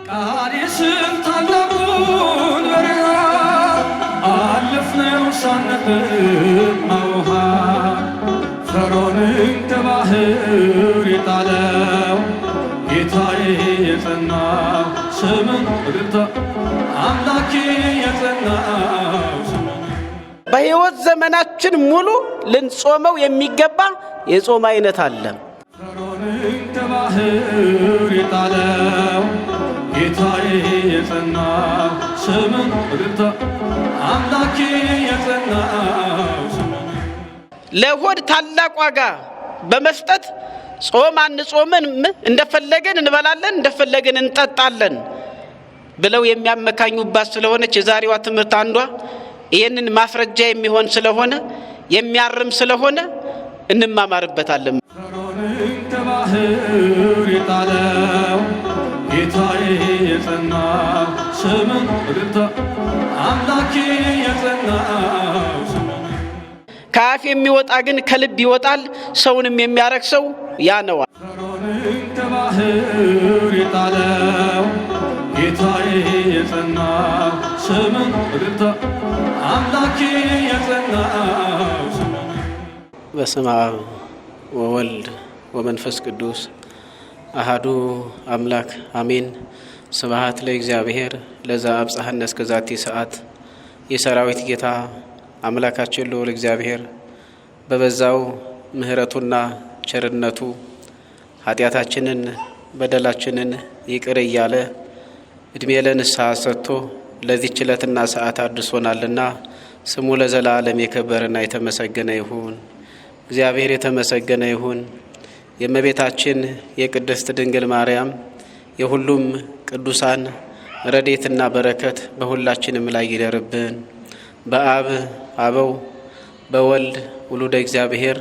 ቃዴስን ታላቁን በረሃ አለፍነው ሳንጠማ ውሃ ፈርዖንን ከባህር የጣለው ጌታዬ የጸናው ስምን እልልታ አምላኬ የጸናው ስምን በሕይወት ዘመናችን ሙሉ ልንጾመው የሚገባ የጾም አይነት አለ። ፈርዖንን ከባህር የጣለው ጌታዬ የጸናው ስምን እልልታ አምላኬ የጸናው ስምን ለሆድ ታላቅ ዋጋ በመስጠት ጾም አንጾምን እንደፈለገን እንበላለን እንደፈለገን እንጠጣለን ብለው የሚያመካኙባት ስለሆነች የዛሬዋ ትምህርት አንዷ ይሄንን ማስረጃ የሚሆን ስለሆነ የሚያርም ስለሆነ እንማማርበታለን። ፈርዖንን ከባህር የጣለው ጌታዬ የጸናው ስምን እልልታ አምላኬ የጸናው ስምን ከአፍ የሚወጣ ግን ከልብ ይወጣል፣ ሰውንም የሚያረክሰው ያ ነው። ፈርዖንን ከባህር የጣለው ጌታዬ የጸናው ስምን እልልታ አምላኬ የጸናው ስምን በስመ አብ ወወልድ ወመንፈስ ቅዱስ አሃዱ አምላክ አሜን። ስብሐት ለእግዚአብሔር ለዛ አብጽሐነ እስከ ዛቲ ሰዓት። የሰራዊት ጌታ አምላካችን ልዑል እግዚአብሔር በበዛው ምሕረቱና ቸርነቱ ኃጢአታችንን በደላችንን ይቅር እያለ እድሜ ለንስሐ ሰጥቶ ለዚህች ዕለትና ሰዓት አድርሶናልና ስሙ ለዘላለም የከበረና የተመሰገነ ይሁን። እግዚአብሔር የተመሰገነ ይሁን። የእመቤታችን የቅድስት ድንግል ማርያም የሁሉም ቅዱሳን ረድኤትና በረከት በሁላችንም ላይ ይደርብን። በአብ አበው በወልድ ውሉደ እግዚአብሔር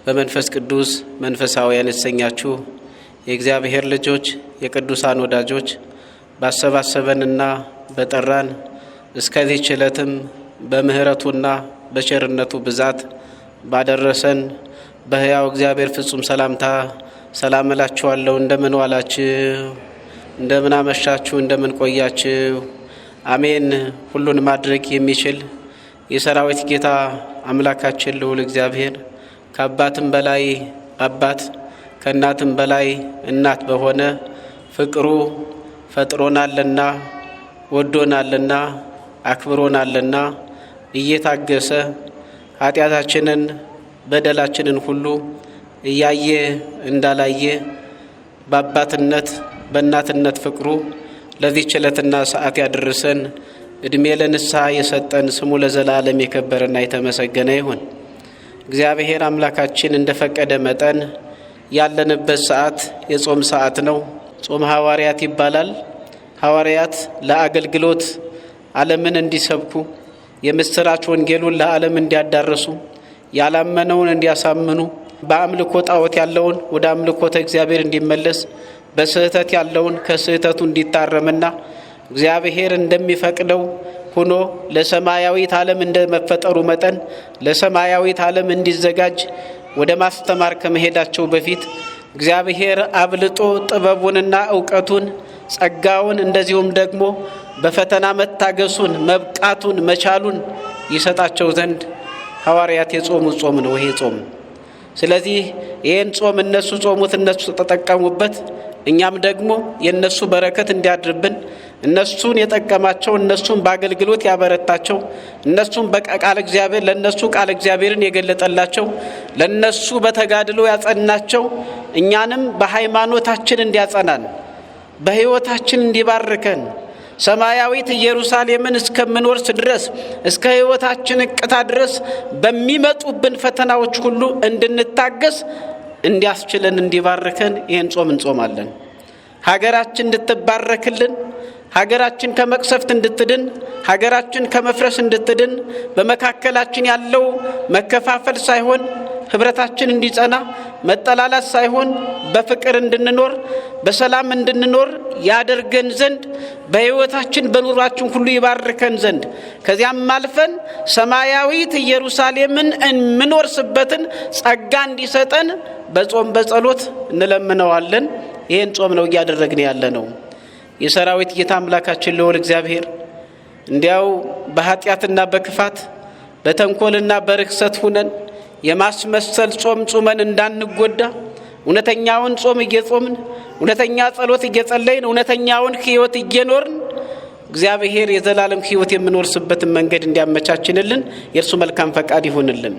በመንፈስ ቅዱስ መንፈሳውያን የተሰኛችሁ የእግዚአብሔር ልጆች የቅዱሳን ወዳጆች ባሰባሰበንና በጠራን እስከዚህ ዕለትም በምህረቱና በቸርነቱ ብዛት ባደረሰን በሕያው እግዚአብሔር ፍጹም ሰላምታ ሰላም እላችኋለሁ። እንደምን ዋላችሁ? እንደምን አመሻችሁ? እንደምን ቆያችሁ? አሜን። ሁሉን ማድረግ የሚችል የሰራዊት ጌታ አምላካችን ልዑል እግዚአብሔር ከአባትም በላይ አባት ከእናትም በላይ እናት በሆነ ፍቅሩ ፈጥሮናልና ወዶናልና አክብሮናልና እየታገሰ ኃጢአታችንን በደላችንን ሁሉ እያየ እንዳላየ በአባትነት በእናትነት ፍቅሩ ለዚህች ዕለትና ሰዓት ያደረሰን እድሜ ለንስሐ የሰጠን ስሙ ለዘላለም የከበረና የተመሰገነ ይሁን። እግዚአብሔር አምላካችን እንደፈቀደ መጠን ያለንበት ሰዓት የጾም ሰዓት ነው። ጾም ሐዋርያት ይባላል። ሐዋርያት ለአገልግሎት ዓለምን እንዲሰብኩ የምስራች ወንጌሉን ለዓለም እንዲያዳርሱ ያላመነውን እንዲያሳምኑ በአምልኮ ጣዖት ያለውን ወደ አምልኮተ እግዚአብሔር እንዲመለስ በስህተት ያለውን ከስህተቱ እንዲታረምና እግዚአብሔር እንደሚፈቅደው ሆኖ ለሰማያዊት ዓለም እንደመፈጠሩ መጠን ለሰማያዊት ዓለም እንዲዘጋጅ ወደ ማስተማር ከመሄዳቸው በፊት እግዚአብሔር አብልጦ ጥበቡንና ዕውቀቱን ጸጋውን እንደዚሁም ደግሞ በፈተና መታገሱን መብቃቱን መቻሉን ይሰጣቸው ዘንድ ሐዋርያት የጾሙት ጾም ነው ይሄ ጾም። ስለዚህ ይህን ጾም እነሱ ጾሙት፣ እነሱ ተጠቀሙበት። እኛም ደግሞ የነሱ በረከት እንዲያድርብን እነሱን የጠቀማቸው እነሱን በአገልግሎት ያበረታቸው እነሱን በቃል እግዚአብሔር ለነሱ ቃል እግዚአብሔርን የገለጠላቸው ለነሱ በተጋድሎ ያጸናቸው እኛንም በሃይማኖታችን እንዲያጸናን በሕይወታችን እንዲባርከን ሰማያዊት ኢየሩሳሌምን እስከምንወርስ ድረስ እስከ ሕይወታችን እቅታ ድረስ በሚመጡብን ፈተናዎች ሁሉ እንድንታገስ እንዲያስችለን እንዲባርከን ይህን ጾም እንጾማለን። ሀገራችን እንድትባረክልን፣ ሀገራችን ከመቅሰፍት እንድትድን፣ ሀገራችን ከመፍረስ እንድትድን፣ በመካከላችን ያለው መከፋፈል ሳይሆን ህብረታችን እንዲጸና፣ መጠላላት ሳይሆን በፍቅር እንድንኖር በሰላም እንድንኖር ያደርገን ዘንድ በሕይወታችን በኑሯችን ሁሉ ይባርከን ዘንድ ከዚያም አልፈን ሰማያዊት ኢየሩሳሌምን እንምንወርስበትን ጸጋ እንዲሰጠን በጾም በጸሎት እንለምነዋለን። ይህን ጾም ነው እያደረግን ያለ ነው። የሰራዊት ጌታ አምላካችን ልዑል እግዚአብሔር እንዲያው በኃጢአትና በክፋት በተንኮልና በርክሰት ሁነን የማስመሰል ጾም ጾመን እንዳንጎዳ እውነተኛውን ጾም እየጾምን እውነተኛ ጸሎት እየጸለይን እውነተኛውን ሕይወት እየኖርን እግዚአብሔር የዘላለም ሕይወት የምንወርስበትን መንገድ እንዲያመቻችንልን የእርሱ መልካም ፈቃድ ይሁንልን።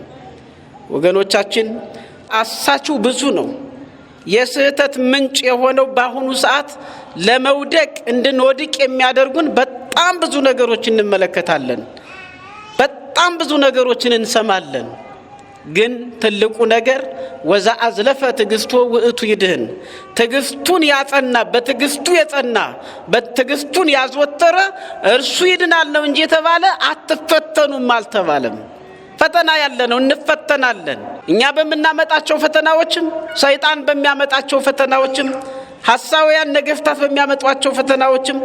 ወገኖቻችን አሳቹ ብዙ ነው። የስህተት ምንጭ የሆነው በአሁኑ ሰዓት ለመውደቅ እንድንወድቅ የሚያደርጉን በጣም ብዙ ነገሮች እንመለከታለን። በጣም ብዙ ነገሮችን እንሰማለን። ግን ትልቁ ነገር ወዘአዝለፈ ትዕግስቶ ውእቱ ይድህን፣ ትዕግስቱን ያጸና በትዕግስቱ የጸና በትዕግስቱን ያዘወተረ እርሱ ይድናል ነው እንጂ የተባለ አትፈተኑም አልተባለም። ፈተና ያለ ነው፣ እንፈተናለን። እኛ በምናመጣቸው ፈተናዎችም ሰይጣን በሚያመጣቸው ፈተናዎችም ሐሳውያን ነገስታት በሚያመጧቸው ፈተናዎችም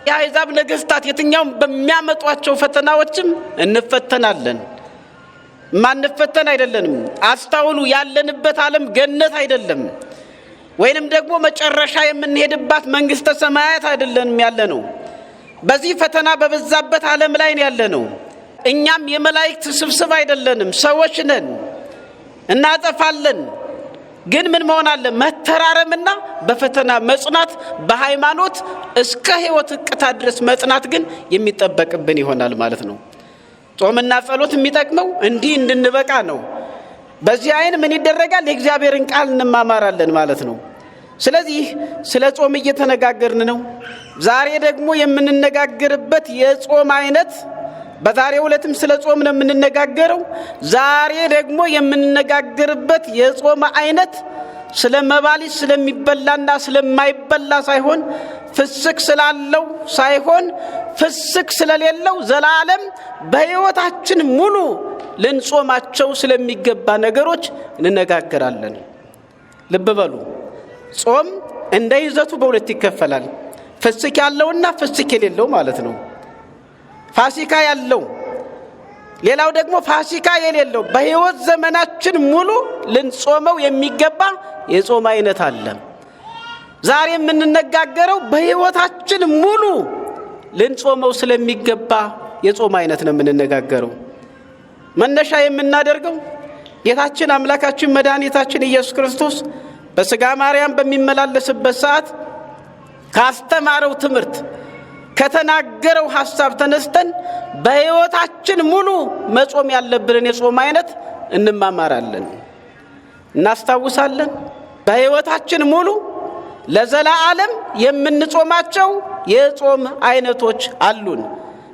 የአሕዛብ ነገስታት የትኛውም በሚያመጧቸው ፈተናዎችም እንፈተናለን። ማንፈተን አይደለንም። አስተውሉ፣ ያለንበት ዓለም ገነት አይደለም፣ ወይንም ደግሞ መጨረሻ የምንሄድባት መንግስተ ሰማያት አይደለንም ያለነው። በዚህ ፈተና በበዛበት ዓለም ላይ ያለነው። እኛም የመላእክት ስብስብ አይደለንም፣ ሰዎች ነን፣ እናጠፋለን። ግን ምን መሆን አለ? መተራረምና በፈተና መጽናት፣ በሃይማኖት እስከ ሕይወት እቅታ ድረስ መጽናት ግን የሚጠበቅብን ይሆናል ማለት ነው። ጾምና ጸሎት የሚጠቅመው እንዲህ እንድንበቃ ነው። በዚህ አይን ምን ይደረጋል? የእግዚአብሔርን ቃል እንማማራለን ማለት ነው። ስለዚህ ስለ ጾም እየተነጋገርን ነው። ዛሬ ደግሞ የምንነጋገርበት የጾም አይነት በዛሬው ዕለትም ስለ ጾም ነው የምንነጋገረው። ዛሬ ደግሞ የምንነጋገርበት የጾም አይነት ስለ መባሊት ስለሚበላና ስለማይበላ ሳይሆን ፍስክ ስላለው ሳይሆን ፍስክ ስለሌለው ዘላለም በሕይወታችን ሙሉ ልንጾማቸው ስለሚገባ ነገሮች እንነጋገራለን። ልብ በሉ፣ ጾም እንደ ይዘቱ በሁለት ይከፈላል። ፍስክ ያለውና ፍስክ የሌለው ማለት ነው። ፋሲካ ያለው፣ ሌላው ደግሞ ፋሲካ የሌለው በሕይወት ዘመናችን ሙሉ ልንጾመው የሚገባ የጾም አይነት አለ። ዛሬ የምንነጋገረው በሕይወታችን ሙሉ ልንጾመው ስለሚገባ የጾም አይነት ነው የምንነጋገረው። መነሻ የምናደርገው ጌታችን አምላካችን መድኃኒታችን ኢየሱስ ክርስቶስ በሥጋ ማርያም በሚመላለስበት ሰዓት ካስተማረው ትምህርት ከተናገረው ሐሳብ ተነስተን በሕይወታችን ሙሉ መጾም ያለብንን የጾም አይነት እንማማራለን፣ እናስታውሳለን። በሕይወታችን ሙሉ ለዘላለም የምንጾማቸው የጾም አይነቶች አሉን።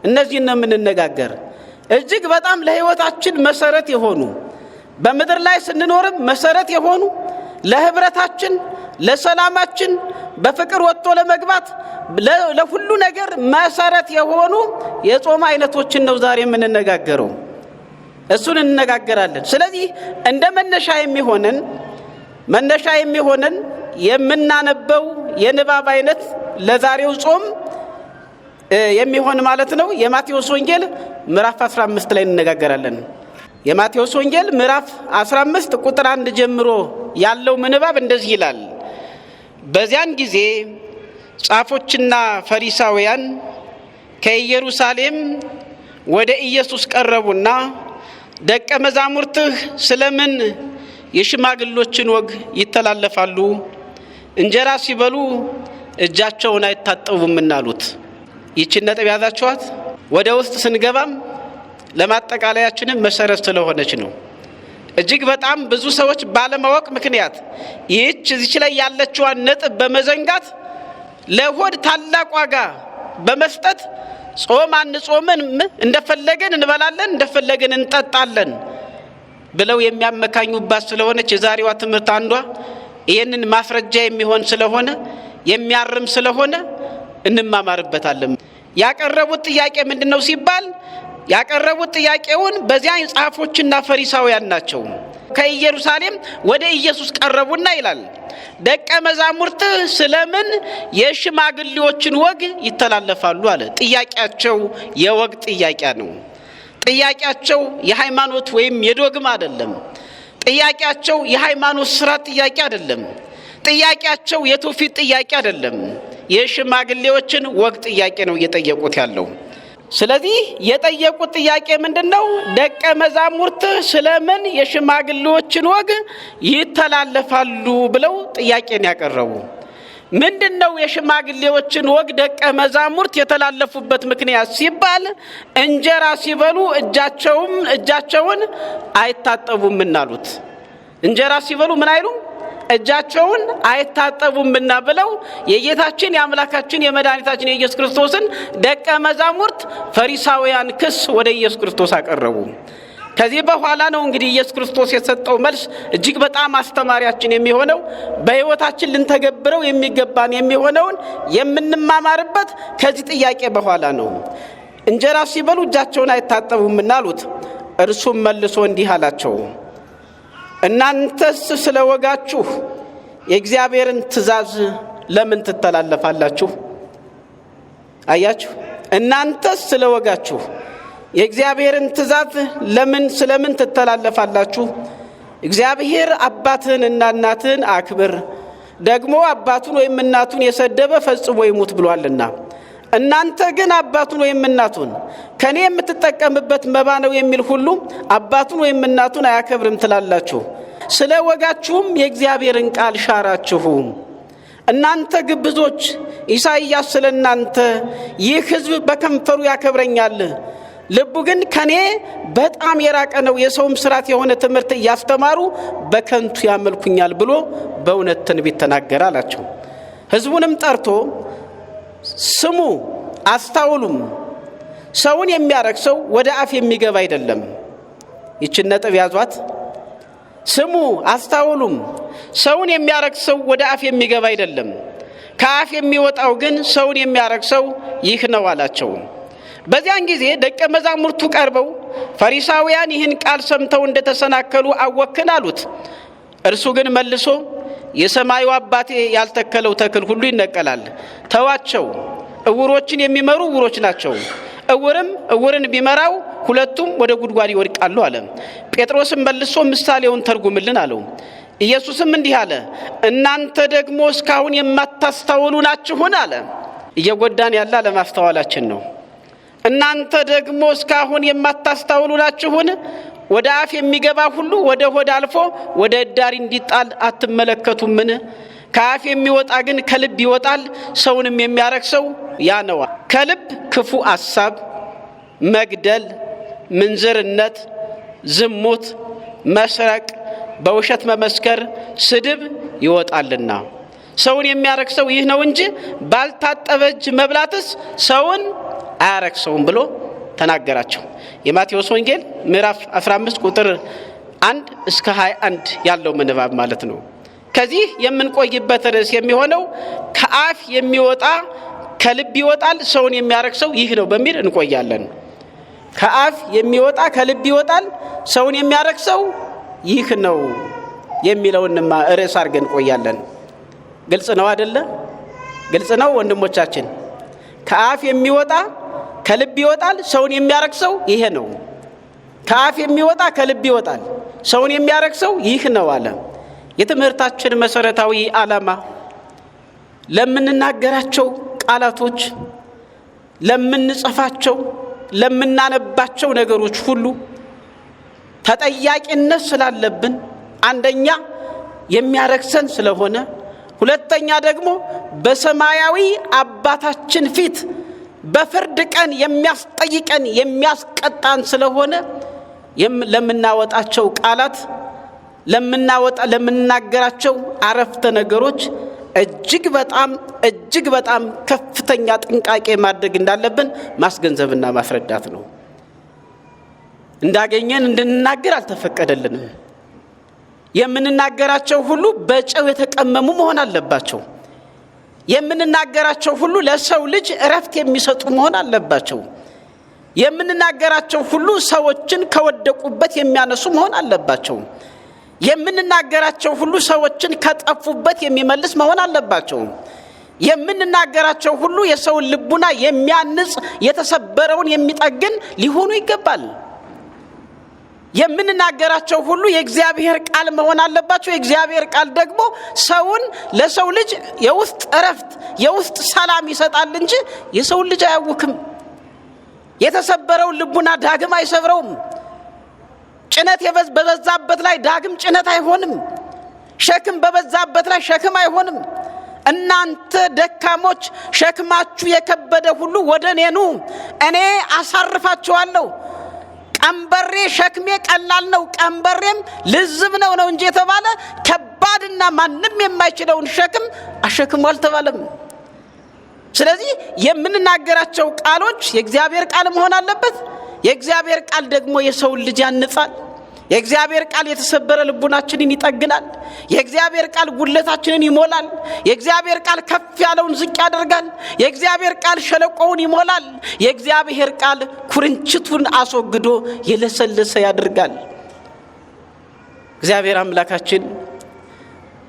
እነዚህን ነው የምንነጋገር። እጅግ በጣም ለሕይወታችን መሰረት የሆኑ በምድር ላይ ስንኖርም መሰረት የሆኑ ለህብረታችን፣ ለሰላማችን፣ በፍቅር ወጥቶ ለመግባት ለሁሉ ነገር መሰረት የሆኑ የጾም አይነቶችን ነው ዛሬ የምንነጋገረው። እሱን እንነጋገራለን። ስለዚህ እንደ መነሻ የሚሆነን የምናነበው የንባብ አይነት ለዛሬው ጾም የሚሆን ማለት ነው የማቴዎስ ወንጌል ምዕራፍ 15 ላይ እንነጋገራለን። የማቴዎስ ወንጌል ምዕራፍ 15 ቁጥር 1 ጀምሮ ያለው ምንባብ እንደዚህ ይላል። በዚያን ጊዜ ጻፎችና ፈሪሳውያን ከኢየሩሳሌም ወደ ኢየሱስ ቀረቡና ደቀ መዛሙርትህ ስለምን የሽማግሎችን ወግ ይተላለፋሉ? እንጀራ ሲበሉ እጃቸውን አይታጠቡምና አሉት። ይህችን ነጥብ ያዛችኋት። ወደ ውስጥ ስንገባም ለማጠቃለያችንም መሰረት ስለሆነች ነው። እጅግ በጣም ብዙ ሰዎች ባለማወቅ ምክንያት እዚች ላይ ያለችዋን ነጥብ በመዘንጋት ለሆድ ታላቅ ዋጋ በመስጠት ጾም አንጾምን፣ እንደፈለገን እንበላለን፣ እንደፈለገን እንጠጣለን ብለው የሚያመካኙባት ስለሆነች የዛሬዋ ትምህርት አንዷ ይህንን ማስረጃ የሚሆን ስለሆነ የሚያርም ስለሆነ እንማማርበታለን። ያቀረቡት ጥያቄ ምንድነው ሲባል ያቀረቡት ጥያቄውን በዚያ ጻፎችና ፈሪሳውያን ናቸው። ከኢየሩሳሌም ወደ ኢየሱስ ቀረቡና ይላል ደቀ መዛሙርት ስለምን የሽማግሌዎችን ወግ ይተላለፋሉ አለ። ጥያቄያቸው የወግ ጥያቄ ነው። ጥያቄያቸው የሃይማኖት ወይም የዶግማ አይደለም። ጥያቄያቸው የሃይማኖት ስርዓት ጥያቄ አይደለም። ጥያቄያቸው የትውፊት ጥያቄ አይደለም። የሽማግሌዎችን ወግ ጥያቄ ነው እየጠየቁት ያለው። ስለዚህ የጠየቁት ጥያቄ ምንድነው? ደቀ መዛሙርት ስለምን የሽማግሌዎችን ወግ ይተላለፋሉ ብለው ጥያቄን ያቀረቡ። ምንድነው የሽማግሌዎችን ወግ ደቀ መዛሙርት የተላለፉበት ምክንያት ሲባል እንጀራ ሲበሉ እጃቸውን አይታጠቡምና አሉት። እንጀራ ሲበሉ ምን አይሉ? እጃቸውን አይታጠቡምና ብለው የጌታችን የአምላካችን የመድኃኒታችን የኢየሱስ ክርስቶስን ደቀ መዛሙርት ፈሪሳውያን ክስ ወደ ኢየሱስ ክርስቶስ አቀረቡ። ከዚህ በኋላ ነው እንግዲህ ኢየሱስ ክርስቶስ የሰጠው መልስ እጅግ በጣም አስተማሪያችን የሚሆነው በሕይወታችን ልንተገብረው የሚገባን የሚሆነውን የምንማማርበት ከዚህ ጥያቄ በኋላ ነው። እንጀራ ሲበሉ እጃቸውን አይታጠቡምና አሉት። እርሱም መልሶ እንዲህ አላቸው፣ እናንተስ ስለ ወጋችሁ የእግዚአብሔርን ትእዛዝ ለምን ትተላለፋላችሁ? አያችሁ፣ እናንተስ ስለ ወጋችሁ የእግዚአብሔርን ትእዛዝ ስለምን ትተላለፋላችሁ? እግዚአብሔር አባትህንና እናትህን አክብር፣ ደግሞ አባቱን ወይም እናቱን የሰደበ ፈጽሞ ይሙት ብሏልና። እናንተ ግን አባቱን ወይም እናቱን ከኔ የምትጠቀምበት መባ ነው የሚል ሁሉ አባቱን ወይም እናቱን አያከብርም ትላላችሁ። ስለ ወጋችሁም የእግዚአብሔርን ቃል ሻራችሁ። እናንተ ግብዞች፣ ኢሳይያስ ስለ እናንተ ይህ ሕዝብ በከንፈሩ ያከብረኛል፣ ልቡ ግን ከኔ በጣም የራቀ ነው፣ የሰውም ስርዓት የሆነ ትምህርት እያስተማሩ በከንቱ ያመልኩኛል ብሎ በእውነት ትንቢት ተናገረ አላቸው። ሕዝቡንም ጠርቶ ስሙ አስተውሉም፣ ሰውን የሚያረክሰው ወደ አፍ የሚገባ አይደለም። ይችን ነጥብ ያዟት። ስሙ አስተውሉም፣ ሰውን የሚያረክሰው ወደ አፍ የሚገባ አይደለም፣ ከአፍ የሚወጣው ግን ሰውን የሚያረክሰው ይህ ነው አላቸው። በዚያን ጊዜ ደቀ መዛሙርቱ ቀርበው ፈሪሳውያን ይህን ቃል ሰምተው እንደተሰናከሉ አወክን አሉት። እርሱ ግን መልሶ የሰማዩ አባቴ ያልተከለው ተክል ሁሉ ይነቀላል፣ ተዋቸው፣ እውሮችን የሚመሩ እውሮች ናቸው፣ እውርም እውርን ቢመራው ሁለቱም ወደ ጉድጓድ ይወድቃሉ አለ። ጴጥሮስም መልሶ ምሳሌውን ተርጉምልን አለው። ኢየሱስም እንዲህ አለ፣ እናንተ ደግሞ እስካሁን የማታስተውሉ ናችሁን አለ። እየጎዳን ያለ ለማስተዋላችን ነው። እናንተ ደግሞ እስካሁን የማታስተውሉ ናችሁን? ወደ አፍ የሚገባ ሁሉ ወደ ሆድ አልፎ ወደ እዳሪ እንዲጣል አትመለከቱምን? ከአፍ የሚወጣ ግን ከልብ ይወጣል፣ ሰውንም የሚያረክሰው ያ ነው። ከልብ ክፉ ሐሳብ፣ መግደል፣ ምንዝርነት፣ ዝሙት፣ መስረቅ፣ በውሸት መመስከር፣ ስድብ ይወጣልና ሰውን የሚያረክሰው ይህ ነው እንጂ ባልታጠበ እጅ መብላትስ ሰውን አያረክሰውም ብሎ ተናገራቸው። የማቴዎስ ወንጌል ምዕራፍ 15 ቁጥር 1 እስከ 21 ያለው ምንባብ ማለት ነው። ከዚህ የምንቆይበት ርዕስ የሚሆነው ከአፍ የሚወጣ ከልብ ይወጣል፣ ሰውን የሚያረክሰው ይህ ነው በሚል እንቆያለን። ከአፍ የሚወጣ ከልብ ይወጣል፣ ሰውን የሚያረክሰው ይህ ነው የሚለውን ርዕስ አድርገን እንቆያለን። ግልጽ ነው አይደለ? ግልጽ ነው ወንድሞቻችን። ከአፍ የሚወጣ ከልብ ይወጣል፣ ሰውን የሚያረክሰው ይሄ ነው። ከአፍ የሚወጣ ከልብ ይወጣል፣ ሰውን የሚያረክሰው ይህ ነው አለ። የትምህርታችን መሰረታዊ ዓላማ ለምንናገራቸው ቃላቶች፣ ለምንጽፋቸው፣ ለምናነባቸው ነገሮች ሁሉ ተጠያቂነት ስላለብን፣ አንደኛ የሚያረክሰን ስለሆነ፣ ሁለተኛ ደግሞ በሰማያዊ አባታችን ፊት በፍርድ ቀን የሚያስጠይቀን የሚያስቀጣን ስለሆነ ለምናወጣቸው ቃላት ለምናገራቸው አረፍተ ነገሮች እጅግ በጣም ከፍተኛ ጥንቃቄ ማድረግ እንዳለብን ማስገንዘብና ማስረዳት ነው። እንዳገኘን እንድንናገር አልተፈቀደልንም። የምንናገራቸው ሁሉ በጨው የተቀመሙ መሆን አለባቸው። የምንናገራቸው ሁሉ ለሰው ልጅ እረፍት የሚሰጡ መሆን አለባቸው። የምንናገራቸው ሁሉ ሰዎችን ከወደቁበት የሚያነሱ መሆን አለባቸው። የምንናገራቸው ሁሉ ሰዎችን ከጠፉበት የሚመልስ መሆን አለባቸው። የምንናገራቸው ሁሉ የሰውን ልቡና የሚያንጽ የተሰበረውን የሚጠግን ሊሆኑ ይገባል። የምንናገራቸው ሁሉ የእግዚአብሔር ቃል መሆን አለባቸው። የእግዚአብሔር ቃል ደግሞ ሰውን ለሰው ልጅ የውስጥ እረፍት የውስጥ ሰላም ይሰጣል እንጂ የሰው ልጅ አያውክም። የተሰበረው ልቡና ዳግም አይሰብረውም። ጭነት በበዛበት ላይ ዳግም ጭነት አይሆንም። ሸክም በበዛበት ላይ ሸክም አይሆንም። እናንተ ደካሞች ሸክማችሁ የከበደ ሁሉ ወደኔ ኑ እኔ አሳርፋችኋለሁ። ቀንበሬ ሸክሜ ቀላል ነው ቀንበሬም ልዝብ ነው እንጂ የተባለ ከባድና ማንም የማይችለውን ሸክም አሸክሙ አልተባለም። ስለዚህ የምንናገራቸው ቃሎች የእግዚአብሔር ቃል መሆን አለበት። የእግዚአብሔር ቃል ደግሞ የሰው ልጅ ያንጻል። የእግዚአብሔር ቃል የተሰበረ ልቡናችንን ይጠግናል። የእግዚአብሔር ቃል ጉድለታችንን ይሞላል። የእግዚአብሔር ቃል ከፍ ያለውን ዝቅ ያደርጋል። የእግዚአብሔር ቃል ሸለቆውን ይሞላል። የእግዚአብሔር ቃል ኩርንችቱን አስወግዶ የለሰለሰ ያደርጋል። እግዚአብሔር አምላካችን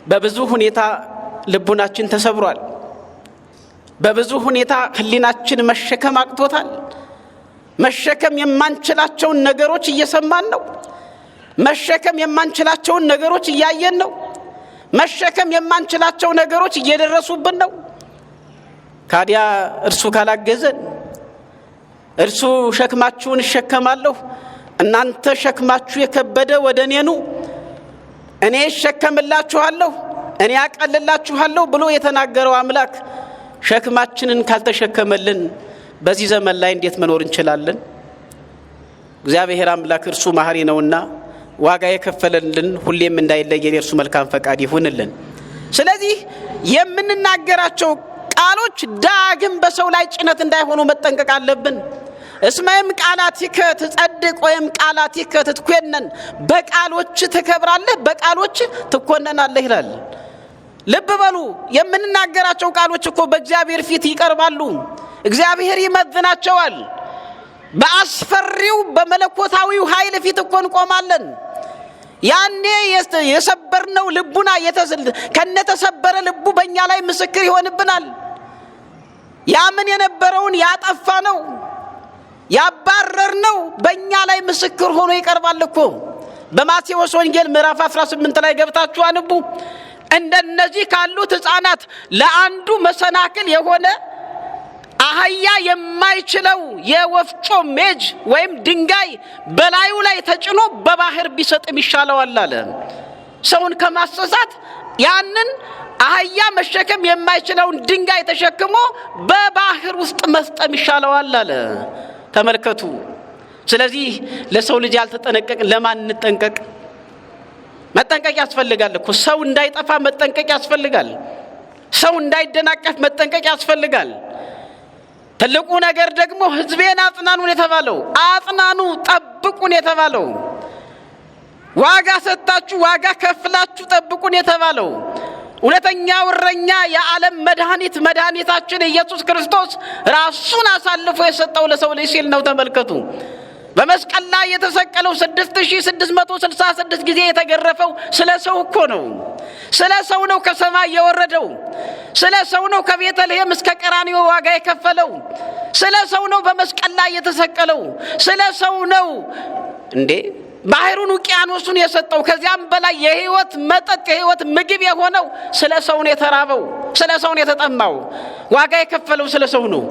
በብዙ ሁኔታ ልቡናችን ተሰብሯል። በብዙ ሁኔታ ህሊናችን መሸከም አቅቶታል። መሸከም የማንችላቸውን ነገሮች እየሰማን ነው። መሸከም የማንችላቸውን ነገሮች እያየን ነው። መሸከም የማንችላቸው ነገሮች እየደረሱብን ነው። ካዲያ እርሱ ካላገዘን እርሱ ሸክማችሁን እሸከማለሁ እናንተ ሸክማችሁ የከበደ ወደኔ ኑ እኔ እሸከምላችኋለሁ እኔ አቀልላችኋለሁ ብሎ የተናገረው አምላክ ሸክማችንን ካልተሸከመልን በዚህ ዘመን ላይ እንዴት መኖር እንችላለን? እግዚአብሔር አምላክ እርሱ መሐሪ ነውና ዋጋ የከፈለልን ሁሌም እንዳይለየን የእርሱ መልካም ፈቃድ ይሁንልን። ስለዚህ የምንናገራቸው ቃሎች ዳግም በሰው ላይ ጭነት እንዳይሆኑ መጠንቀቅ አለብን። እስመም ቃላቲከ ትጸድቅ ወይም ቃላቲከ ትትኮነን፣ በቃሎች ትከብራለህ በቃሎች ትኮነናለህ ይላል። ልብ በሉ፣ የምንናገራቸው ቃሎች እኮ በእግዚአብሔር ፊት ይቀርባሉ። እግዚአብሔር ይመዝናቸዋል። በአስፈሪው በመለኮታዊው ኃይል ፊት እኮ እንቆማለን። ያኔ የሰበርነው ልቡና ከነተሰበረ ልቡ በእኛ ላይ ምስክር ይሆንብናል። ያምን የነበረውን ያጠፋ ነው ያባረር ነው በእኛ ላይ ምስክር ሆኖ ይቀርባል እኮ። በማቴዎስ ወንጌል ምዕራፍ 18 ላይ ገብታችሁ አንቡ። እንደነዚህ ካሉት ሕፃናት ለአንዱ መሰናክል የሆነ አህያ የማይችለው የወፍጮ ሜጅ ወይም ድንጋይ በላዩ ላይ ተጭኖ በባህር ቢሰጥም ይሻለዋል አለ። ሰውን ከማሰሳት ያንን አህያ መሸከም የማይችለውን ድንጋይ ተሸክሞ በባህር ውስጥ መስጠም ይሻለዋል አለ። ተመልከቱ። ስለዚህ ለሰው ልጅ ያልተጠነቀቅን ለማን እንጠንቀቅ? መጠንቀቅ ያስፈልጋል እኮ። ሰው እንዳይጠፋ መጠንቀቅ ያስፈልጋል። ሰው እንዳይደናቀፍ መጠንቀቅ ያስፈልጋል። ትልቁ ነገር ደግሞ ሕዝቤን አጽናኑን የተባለው አጽናኑ ጠብቁን የተባለው ዋጋ ሰጣችሁ ዋጋ ከፍላችሁ ጠብቁን የተባለው እውነተኛው እረኛ የዓለም መድኃኒታችን ኢየሱስ ክርስቶስ ራሱን አሳልፎ የሰጠው ለሰው ልጅ ሲል ነው። ተመልከቱ። በመስቀል ላይ የተሰቀለው 6666 ጊዜ የተገረፈው ስለ ሰው እኮ ነው። ስለ ሰው ነው ከሰማይ የወረደው። ስለ ሰው ነው ከቤተልሔም እስከ ቀራንዮ ዋጋ የከፈለው። ስለ ሰው ነው በመስቀል ላይ የተሰቀለው። ስለ ሰው ነው እንዴ ባህሩን ውቅያኖሱን የሰጠው። ከዚያም በላይ የህይወት መጠጥ የህይወት ምግብ የሆነው ስለ ሰው ነው የተራበው፣ ስለ ሰው ነው የተጠማው። ዋጋ የከፈለው ስለ ሰው ነው።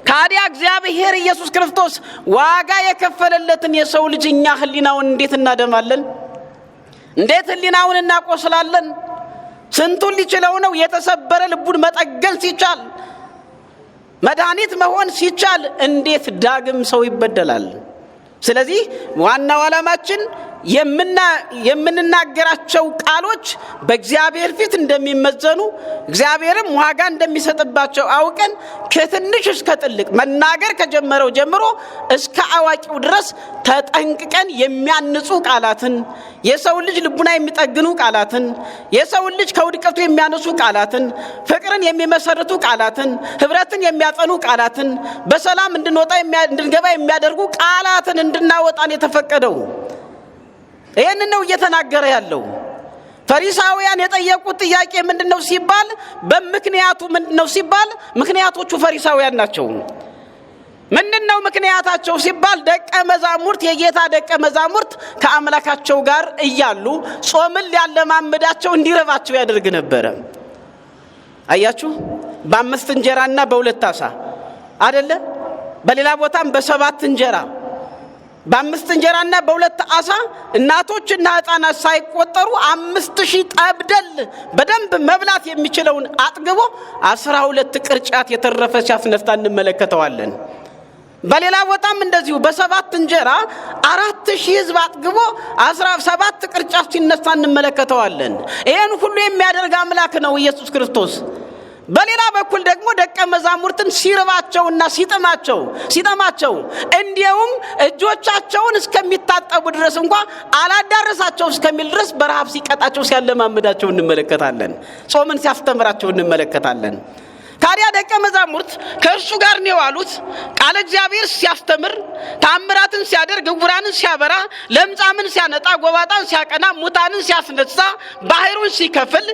ካዲያ እግዚአብሔር ኢየሱስ ክርስቶስ ዋጋ የከፈለለትን የሰው ልጅ እኛ ህሊናውን እንዴት እናደማለን? እንዴት ህሊናውን እናቆስላለን? ስንቱን ሊችለው ነው? የተሰበረ ልቡን መጠገን ሲቻል መድኃኒት መሆን ሲቻል እንዴት ዳግም ሰው ይበደላል? ስለዚህ ዋናው ዓላማችን የምንናገራቸው ቃሎች በእግዚአብሔር ፊት እንደሚመዘኑ እግዚአብሔርም ዋጋ እንደሚሰጥባቸው አውቀን ከትንሽ እስከ ትልቅ መናገር ከጀመረው ጀምሮ እስከ አዋቂው ድረስ ተጠንቅቀን የሚያንጹ ቃላትን፣ የሰው ልጅ ልቡና የሚጠግኑ ቃላትን፣ የሰው ልጅ ከውድቀቱ የሚያነሱ ቃላትን፣ ፍቅርን የሚመሰርቱ ቃላትን፣ ህብረትን የሚያጸኑ ቃላትን፣ በሰላም እንድንገባ የሚያደርጉ ቃላትን እንድናወጣን የተፈቀደው። ይህን ነው እየተናገረ ያለው። ፈሪሳውያን የጠየቁት ጥያቄ ምንድነው ሲባል በምክንያቱ ምንድነው ሲባል ምክንያቶቹ ፈሪሳውያን ናቸው። ምንድነው ምክንያታቸው ሲባል ደቀ መዛሙርት የጌታ ደቀ መዛሙርት ከአምላካቸው ጋር እያሉ ጾምን ሊያለማምዳቸው እንዲረባቸው ያደርግ ነበር። አያችሁ፣ በ5 እንጀራና በ2 ዓሣ አይደለ? በሌላ ቦታም በ7 እንጀራ በ5 እንጀራና በ2 ዓሣ እናቶችና ሕፃናት ሳይቆጠሩ 5000 ጠብደል በደንብ መብላት የሚችለውን አጥግቦ 12 ቅርጫት የተረፈ ሲያስነሳ እንመለከተዋለን። በሌላ ቦታም እንደዚሁ በ7 እንጀራ 4000 ሕዝብ አጥግቦ 17 ቅርጫት ሲነሳ እንመለከተዋለን። ይሄን ሁሉ የሚያደርግ አምላክ ነው ኢየሱስ ክርስቶስ። በሌላ በኩል ደግሞ ደቀ መዛሙርትን ሲርባቸውና ሲጠማቸው እንዲያውም እጆቻቸውን እስከሚታጠቡ ድረስ እንኳን አላዳረሳቸው እስከሚል ድረስ በረሃብ ሲቀጣቸው ሲያለማምዳቸው እንመለከታለን። ጾምን ሲያስተምራቸው እንመለከታለን። ታዲያ ደቀ መዛሙርት ከእርሱ ጋር ነው ያሉት። ቃለ እግዚአብሔር ሲያስተምር፣ ታምራትን ሲያደርግ፣ ዕውራንን ሲያበራ፣ ለምጻምን ሲያነጣ፣ ጎባጣን ሲያቀና፣ ሙታንን ሲያስነሳ፣ ባህሩን ሲከፍል፣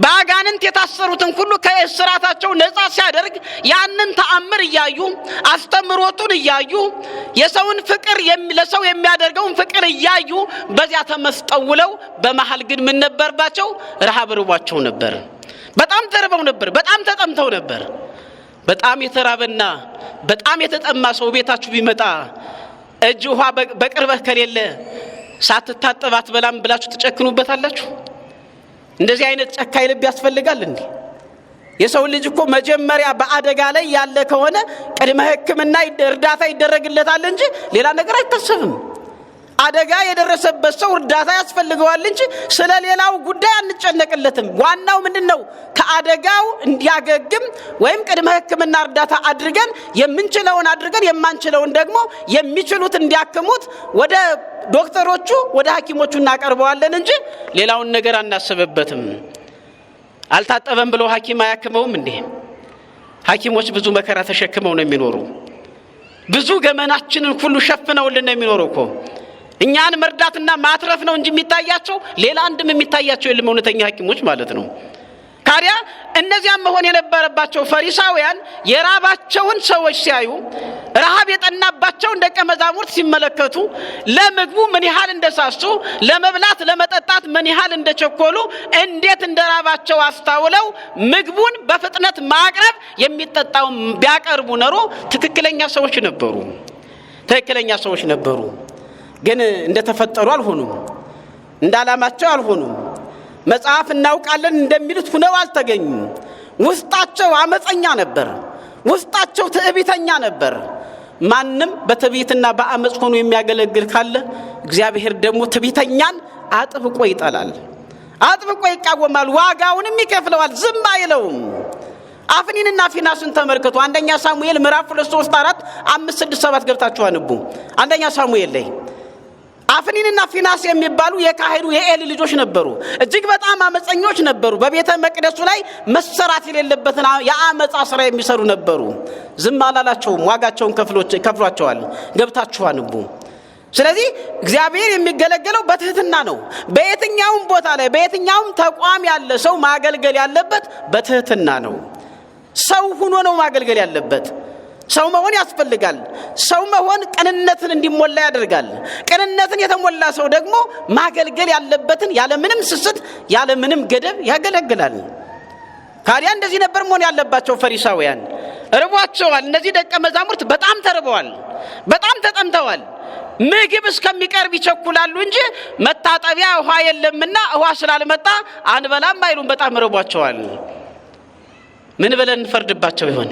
በአጋንንት የታሰሩትን ሁሉ ከእስራታቸው ነፃ ሲያደርግ ያንን ተአምር እያዩ አስተምሮቱን እያዩ የሰውን ፍቅር ለሰው የሚያደርገውን ፍቅር እያዩ በዚያ ተመስጠው ውለው በመሃል ግን ምን ነበርባቸው? ረሃብ ርቧቸው ነበር። በጣም ተርበው ነበር። በጣም ተጠምተው ነበር። በጣም የተራበና በጣም የተጠማ ሰው ቤታችሁ ቢመጣ እጅ ውሃ በቅርበት ከሌለ ሳትታጠብ አትበላም ብላችሁ ትጨክኑበታላችሁ? እንደዚህ አይነት ጨካኝ ልብ ያስፈልጋል እንዴ? የሰው ልጅ እኮ መጀመሪያ በአደጋ ላይ ያለ ከሆነ ቅድመ ሕክምና እርዳታ ይደረግለታል እንጂ ሌላ ነገር አይታሰብም። አደጋ የደረሰበት ሰው እርዳታ ያስፈልገዋል እንጂ ስለሌላው ጉዳይ አንጨነቅለትም። ዋናው ምንድነው? ከአደጋው እንዲያገግም ወይም ቅድመ ሕክምና እርዳታ አድርገን የምንችለውን አድርገን የማንችለውን ደግሞ የሚችሉት እንዲያክሙት ወደ ዶክተሮቹ ወደ ሐኪሞቹ እናቀርበዋለን እንጂ ሌላውን ነገር አናስብበትም። አልታጠበም ብለው ሐኪም አያክመውም እንዴ? ሐኪሞች ብዙ መከራ ተሸክመው ነው የሚኖሩ። ብዙ ገመናችንን ሁሉ ሸፍነውልን ነው የሚኖሩ እኮ። እኛን መርዳትና ማትረፍ ነው እንጂ የሚታያቸው ሌላ አንድም የሚታያቸው የለም እውነተኛ ሐኪሞች ማለት ነው። ታዲያ እነዚያም መሆን የነበረባቸው ፈሪሳውያን የራባቸውን ሰዎች ሲያዩ፣ ረሃብ የጠናባቸውን ደቀ መዛሙርት ሲመለከቱ ለምግቡ ምን ያህል እንደሳሱ፣ ለመብላት ለመጠጣት ምን ያህል እንደቸኮሉ፣ እንዴት እንደራባቸው አስተውለው ምግቡን በፍጥነት ማቅረብ የሚጠጣውን ቢያቀርቡ ኖሮ ትክክለኛ ሰዎች ነበሩ። ግን እንደተፈጠሩ አልሆኑም። እንዳላማቸው አልሆኑም። መጽሐፍ እናውቃለን እንደሚሉት ሆነው አልተገኙም። ውስጣቸው አመፀኛ ነበር። ውስጣቸው ትዕቢተኛ ነበር። ማንም በትዕቢትና በአመፅ ሆኖ የሚያገለግል ካለ እግዚአብሔር ደግሞ ትዕቢተኛን አጥብቆ ይጠላል፣ አጥብቆ ይቃወማል፣ ዋጋውንም ይከፍለዋል፣ ዝም አይለውም። አፍኒንና ፊናስን ተመልከቱ። አንደኛ ሳሙኤል ምዕራፍ 2 3 4 5 6 7 ገብታችሁ አንቡ። አንደኛ ሳሙኤል ላይ አፍኒንና ፊናስ የሚባሉ የካህኑ የኤሊ ልጆች ነበሩ። እጅግ በጣም አመፀኞች ነበሩ። በቤተ መቅደሱ ላይ መሰራት የሌለበትን የአመፃ ስራ የሚሰሩ ነበሩ። ዝም አላላቸውም፣ ዋጋቸውን ከፍሏቸዋል። ገብታችሁ አንቡ። ስለዚህ እግዚአብሔር የሚገለገለው በትህትና ነው። በየትኛውም ቦታ ላይ በየትኛውም ተቋም ያለ ሰው ማገልገል ያለበት በትህትና ነው። ሰው ሆኖ ነው ማገልገል ያለበት። ሰው መሆን ያስፈልጋል። ሰው መሆን ቅንነትን እንዲሞላ ያደርጋል። ቅንነትን የተሞላ ሰው ደግሞ ማገልገል ያለበትን ያለምንም ስስት ያለምንም ገደብ ያገለግላል። ታዲያ እንደዚህ ነበር መሆን ያለባቸው ፈሪሳውያን። ርቧቸዋል። እነዚህ ደቀ መዛሙርት በጣም ተርበዋል፣ በጣም ተጠምተዋል። ምግብ እስከሚቀርብ ይቸኩላሉ እንጂ መታጠቢያ ውሃ የለምና ውሃ ስላልመጣ አንበላም አይሉም። በጣም ርቧቸዋል። ምን ብለን እንፈርድባቸው ይሆን?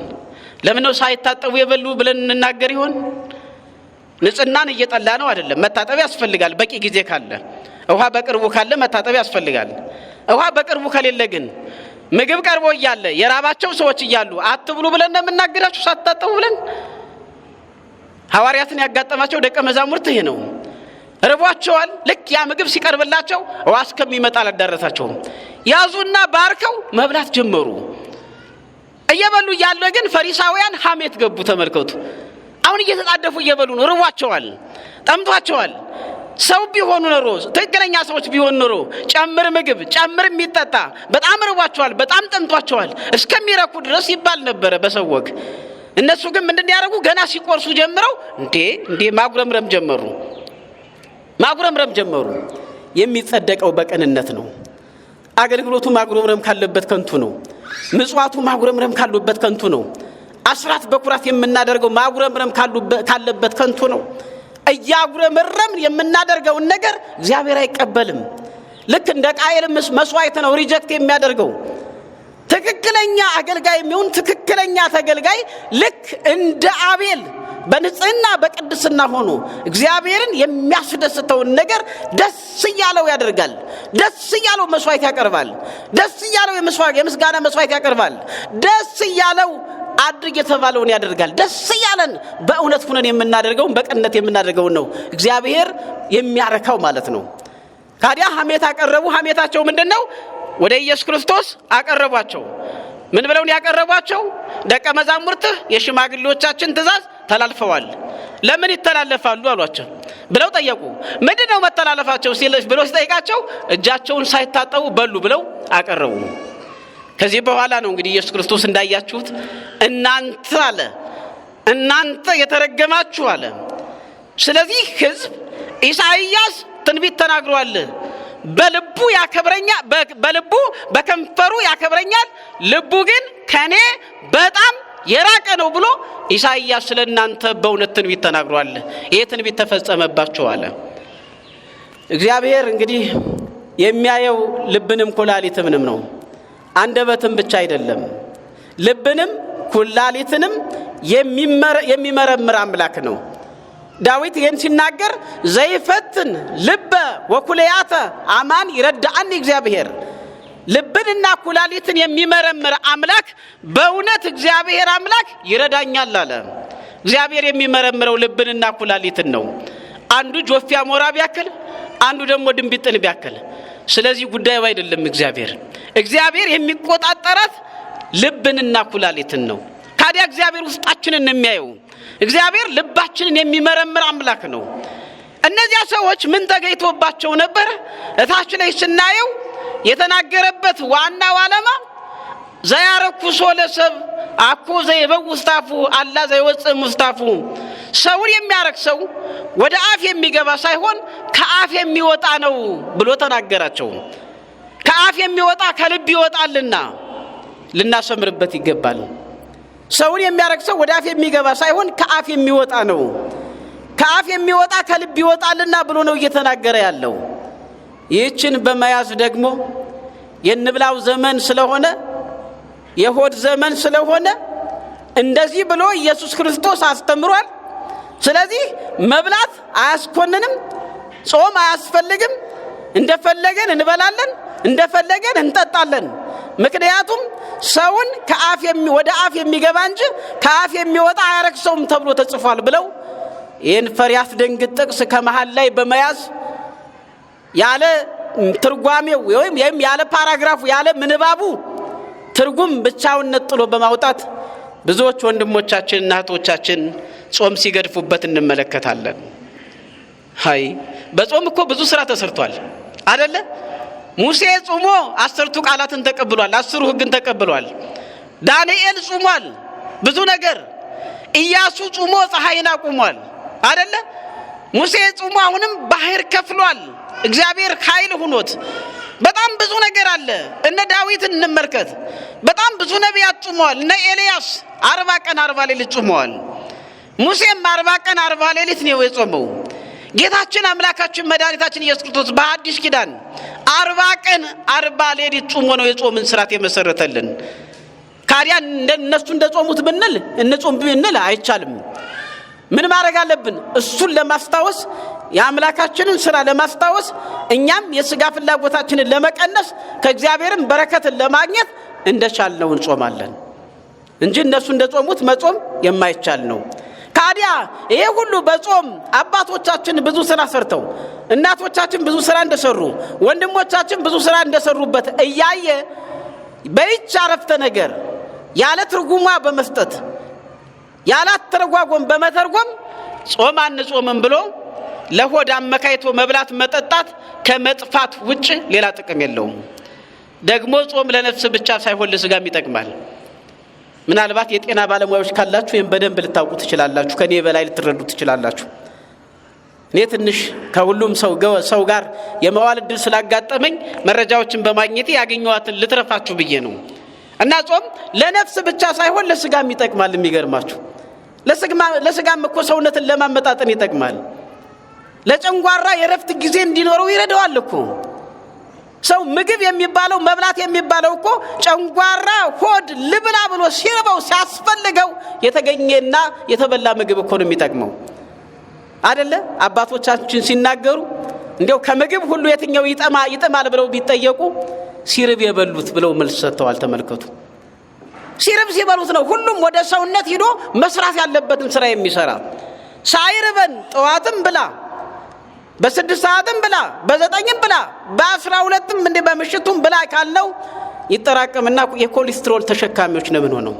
ለምን ነው ሳይታጠቡ የበሉ ብለን እንናገር ይሆን? ንጽህናን እየጠላ ነው አይደለም። መታጠብ ያስፈልጋል። በቂ ጊዜ ካለ ውሃ በቅርቡ ካለ መታጠብ ያስፈልጋል። ውሃ በቅርቡ ከሌለ ግን ምግብ ቀርቦ እያለ የራባቸው ሰዎች እያሉ አትብሉ ብለን እንደምናገራችሁ ሳትታጠቡ ብለን ሐዋርያትን ያጋጠማቸው ደቀ መዛሙርት ይሄ ነው። ርቧቸዋል። ልክ ያ ምግብ ሲቀርብላቸው ውሃ እስከሚመጣ አላዳረሳቸውም። ያዙና ባርከው መብላት ጀመሩ። እየበሉ እያለ ግን ፈሪሳውያን ሐሜት ገቡ። ተመልከቱ። አሁን እየተጣደፉ እየበሉ ነው። ርቧቸዋል፣ ጠምቷቸዋል። ሰው ቢሆኑ ኖሮ ትክክለኛ ሰዎች ቢሆኑ ኖሮ ጨምር ምግብ ጨምር የሚጠጣ በጣም ርቧቸዋል፣ በጣም ጠምቷቸዋል እስከሚረኩ ድረስ ይባል ነበረ በሰው ወግ። እነሱ ግን ምንድን ያደረጉ? ገና ሲቆርሱ ጀምረው እንዴ ማጉረምረም ጀመሩ። የሚጸደቀው በቅንነት ነው። አገልግሎቱ ማጉረምረም ካለበት ከንቱ ነው። ምጽዋቱ ማጉረምረም ካለበት ከንቱ ነው። አስራት በኩራት የምናደርገው ማጉረምረም ካለበት ከንቱ ነው። እያጉረመረምን የምናደርገውን ነገር እግዚአብሔር አይቀበልም። ልክ እንደ ቃየል መስዋዕት ነው ሪጀክት የሚያደርገው። ትክክለኛ አገልጋይ የሚሆን ትክክለኛ ተገልጋይ ልክ እንደ አቤል በንጽህና በቅድስና ሆኖ እግዚአብሔርን የሚያስደስተውን ነገር ደስ እያለው ያደርጋል። ደስ እያለው መስዋዕት ያቀርባል። ደስ እያለው የምስጋና መስዋዕት ያቀርባል። ደስ እያለው አድርግ የተባለውን ያደርጋል። ደስ እያለን በእውነት ሆነን የምናደርገውን በቅንነት የምናደርገውን ነው እግዚአብሔር የሚያረካው ማለት ነው። ታዲያ ሐሜት አቀረቡ። ሐሜታቸው ምንድነው? ወደ ኢየሱስ ክርስቶስ አቀረቧቸው። ምን ብለው ያቀረቧቸው? ደቀ መዛሙርትህ የሽማግሌዎቻችን ትእዛዝ ተላልፈዋል። ለምን ይተላለፋሉ አሏቸው ብለው ጠየቁ። ምንድነው መተላለፋቸው ብለው ሲጠይቃቸው እጃቸውን ሳይታጠቡ በሉ ብለው አቀረቡ። ከዚህ በኋላ ነው እንግዲህ ኢየሱስ ክርስቶስ እንዳያችሁት እናንተ የተረገማችሁ አለ። ስለዚህ ሕዝብ ኢሳይያስ ትንቢት ተናግሯል። በልቡ በከንፈሩ ያከብረኛል፣ ልቡ ግን ከኔ በጣም የራቀ ነው ብሎ ኢሳይያስ ስለናንተ በእውነት ትንቢት ተናግሯል። ይሄ ትንቢት ተፈጸመባችሁ አለ። እግዚአብሔር እንግዲህ የሚያየው ልብንም ኩላሊትንም ነው። አንደበትም ብቻ አይደለም፣ ልብንም ኩላሊትንም የሚመረምር አምላክ ነው። ዳዊት ይህን ሲናገር ዘይፈትን ልበ ወኩለያተ አማን ይረዳአን እግዚአብሔር። ልብንና ኩላሊትን የሚመረምር አምላክ በእውነት እግዚአብሔር አምላክ ይረዳኛል አለ። እግዚአብሔር የሚመረምረው ልብንና ኩላሊትን ነው። አንዱ ጆፌ አሞራ ቢያክል፣ አንዱ ደግሞ ድንቢጥን ቢያክል። ስለዚህ ጉዳዩ አይደለም። እግዚአብሔር የሚቆጣጠራት ልብንና ኩላሊትን ነው። ታዲያ እግዚአብሔር ውስጣችንን የሚያየው እግዚአብሔር ልባችንን የሚመረምር አምላክ ነው። እነዚያ ሰዎች ምን ተገይቶባቸው ነበር? እታች ላይ ስናየው የተናገረበት ዋናው ዓላማ ዘያረኩሶ ለሰብ አኮ ዘይበው ውስጣፉ አላ ዘይወጽእ ውስጣፉ። ሰውን የሚያረክ ሰው ወደ አፍ የሚገባ ሳይሆን ከአፍ የሚወጣ ነው ብሎ ተናገራቸው። ከአፍ የሚወጣ ከልብ ይወጣልና ልናሰምርበት ይገባል። ሰውን የሚያረክ ሰው ወደ አፍ የሚገባ ሳይሆን ከአፍ የሚወጣ ነው። ከአፍ የሚወጣ ከልብ ይወጣልና ብሎ ነው እየተናገረ ያለው። ይህችን በመያዝ ደግሞ የንብላው ዘመን ስለሆነ የሆድ ዘመን ስለሆነ እንደዚህ ብሎ ኢየሱስ ክርስቶስ አስተምሯል። ስለዚህ መብላት አያስኮንንም፣ ጾም አያስፈልግም። እንደፈለገን እንበላለን፣ እንደፈለገን እንጠጣለን። ምክንያቱም ሰውን ወደ አፍ የሚገባ እንጂ ከአፍ የሚወጣ አያረክሰውም ተብሎ ተጽፏል ብለው ይህን ፈሪያት ደንግጥ ጥቅስ ከመሃል ላይ በመያዝ ያለ ትርጓሜው ወይም ያለ ፓራግራፉ ያለ ምንባቡ ትርጉም ብቻውን ነጥሎ በማውጣት ብዙዎች ወንድሞቻችንና እህቶቻችን ጾም ሲገድፉበት እንመለከታለን። በጾም እኮ ብዙ ስራ ተሰርቷል አይደለ? ሙሴ ጾሞ 10ቱ ቃላትን ተቀብሏል፣ 10ሩ ሕግን ተቀብሏል። ዳንኤል ጾሟል ብዙ ነገር። ኢያሱ ጾሞ ፀሐይን አቁሟል አይደለ? ሙሴ ጾሞ አሁንም ባህር ከፍሏል። እግዚአብሔር ኃይል ሆኖት በጣም ብዙ ነገር አለ። እነ ዳዊትን እንመልከት። በጣም ብዙ ነቢያት ጾመዋል። እነ ኤልያስ 40 ቀን 40 ሌሊት ጾመዋል። ሙሴም 40 ቀን 40 ሌሊት ነው የጾመው። ጌታችን አምላካችን መድኃኒታችን ኢየሱስ ክርስቶስ በአዲስ ኪዳን 40 ቀን 40 ሌሊት ጾሞ ነው የጾምን ስርዓት የመሰረተልን። ካዲያ እነሱ እንደጾሙት ብንል እንጾም ብንል አይቻልም። ምን ማድረግ አለብን? እሱን ለማስታወስ የአምላካችንን ስራ ለማስታወስ እኛም የሥጋ ፍላጎታችንን ለመቀነስ ከእግዚአብሔርም በረከትን ለማግኘት እንደቻልነው እንጾማለን እንጂ እነሱ እንደጾሙት መጾም የማይቻል ነው። ታዲያ ይሄ ሁሉ በጾም አባቶቻችን ብዙ ስራ ሰርተው እናቶቻችን ብዙ ስራ እንደሰሩ ወንድሞቻችን ብዙ ስራ እንደሰሩበት እያየ በይቻ አረፍተ ነገር ያለ ትርጉማ በመስጠት ያለ ተረጓጎም በመተርጎም ጾም አንጾምም ብሎ ለሆድ አመካይቶ መብላት መጠጣት ከመጥፋት ውጭ ሌላ ጥቅም የለውም። ደግሞ ጾም ለነፍስ ብቻ ሳይሆን ለሥጋም ይጠቅማል። ምናልባት የጤና ባለሙያዎች ካላችሁ ይሄን በደንብ ልታውቁ ትችላላችሁ፣ ከኔ በላይ ልትረዱ ትችላላችሁ። እኔ ትንሽ ከሁሉም ሰው ጋር የመዋል ዕድል ስላጋጠመኝ መረጃዎችን በማግኘት ያገኘዋትን ልትረፋችሁ ብዬ ነው። እና ጾም ለነፍስ ብቻ ሳይሆን ለስጋም ይጠቅማል። የሚገርማችሁ ለስጋም እኮ ሰውነትን ለማመጣጠን ይጠቅማል። ለጨንጓራ የረፍት ጊዜ እንዲኖረው ይረዳዋል እኮ። ሰው ምግብ የሚባለው መብላት የሚባለው እኮ ጨንጓራ ሆድ ልብላ ብሎ ሲርበው ሲያስፈልገው የተገኘና የተበላ ምግብ እኮ ነው የሚጠቅመው አይደለ? አባቶቻችን ሲናገሩ እንዲያው ከምግብ ሁሉ የትኛው ይጠማል ብለው ቢጠየቁ ሲርብ የበሉት ብለው መልስ ሰጥተዋል። ተመልከቱ። ሲርብ ሲበሉት ነው ሁሉም ወደ ሰውነት ሄዶ መስራት ያለበትን ስራ የሚሰራ። ሳይርበን ጠዋትም ብላ፣ በ6 ሰዓትም ብላ፣ በ9ም ብላ፣ በ12ም እንደ በምሽቱም ብላ ካልነው ይጠራቀምና የኮሌስትሮል ተሸካሚዎች ነው ምን ሆነው።